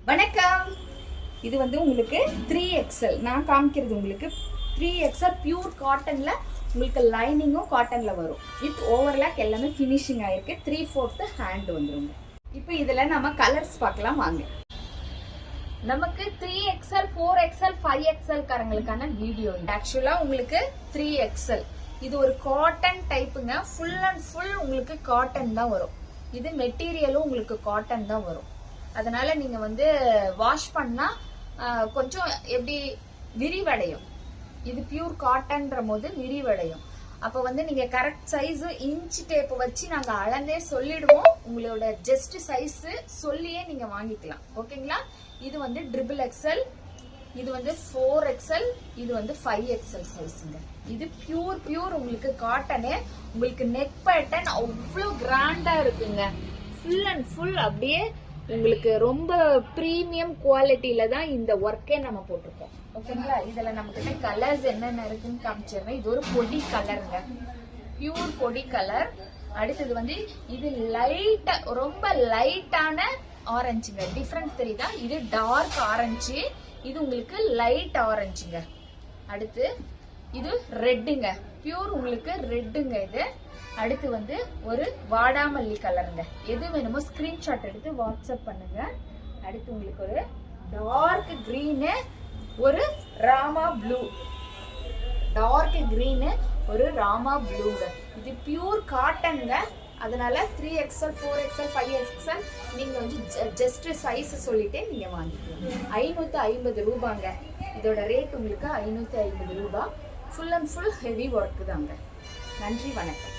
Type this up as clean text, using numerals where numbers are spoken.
வணக்கம். இது வந்து உங்களுக்கு 3XL நான் காமிக்கிறது உங்களுக்கு 3XL பியூர் காட்டன்ல உங்களுக்கு லைனிங்கும் காட்டன்ல வரும் வித் ஓவர்லாக் எல்லாமே ஃபினிஷிங் ஆயிருக்கு 3/4 ஹேண்ட் வந்துருங்க. இப்போ இதுல நம்ம கலர்ஸ் பார்க்கலாம் வாங்க. நமக்கு 3XL 4XL 5XL காரங்களுக்கான வீடியோ. ஆக்சுவலா உங்களுக்கு 3XL இது ஒரு காட்டன் டைப்புங்க. ஃபுல் அண்ட் ஃபுல் உங்களுக்கு காட்டன் தான் வரும். இது மெட்டீரியலும் உங்களுக்கு காட்டன் தான் வரும். அதனால நீங்க வந்து வாஷ் பண்ணா கொஞ்சம் எப்படி விரிவடையும். இது பியூர் காட்டன்ற போது விரிவடையும். அப்ப வந்து நீங்க கரெக்ட் சைஸ் இன்ச் டேப் வச்சு நாங்க அளந்தே சொல்லிடுவோம். உங்களோட ஜஸ்ட் சைஸ் சொல்லியே நீங்க வாங்கிக்கலாம். ஓகேங்களா? இது வந்து XXL, இது வந்து 4XL, இது வந்து 5XL சைஸுங்க. இது பியூர் உங்களுக்கு காட்டனு. உங்களுக்கு நெக் பேட்டர்ன் அவ்வளோ கிராண்டா இருக்குங்க. ஃபுல் அண்ட் ஃபுல் அப்படியே உங்களுக்கு ரொம்ப பிரீமியம் குவாலிட்டியில தான் இந்த ஒர்க்கே நம்ம போட்டிருக்கோம். ஓகேங்களா? இதுல நம்ம கிட்ட கலர்ஸ் என்னென்ன இருக்குன்னு காமிச்சிடுறேன். இது ஒரு பொடி கலருங்க, பியூர் பொடி கலர். அடுத்தது வந்து இது லைட்டா ரொம்ப லைட்டான ஆரஞ்சுங்க. டிஃபரன்ஸ் தெரியுதா? இது டார்க் ஆரஞ்சு, இது உங்களுக்கு லைட் ஆரஞ்சுங்க. அடுத்து இது ரெட்டுங்க, பியூர் உங்களுக்கு ரெட்டுங்க இது. அடுத்து வந்து ஒரு வாடாமல்லி கலருங்க. எது வேணுமோ ஸ்கிரீன்ஷாட் எடுத்து வாட்ஸ்அப் பண்ணுங்க. அடுத்து உங்களுக்கு ஒரு டார்க் கிரீனு, ஒரு ராமா ப்ளூ, டார்க் கிரீனு, ஒரு ராமா ப்ளூங்க. இது பியூர் காட்டன்ங்க. அதனால 3XL 4XL 5XL நீங்க வந்து ஜஸ்ட் சைஸ் சொல்லிட்டே நீங்க வாங்கிக்கலாம். 550 ரூபாங்க இதோட ரேட். உங்களுக்கு 550 ரூபாய். Full and full heavy work தாங்க. நன்றி, வணக்கம்.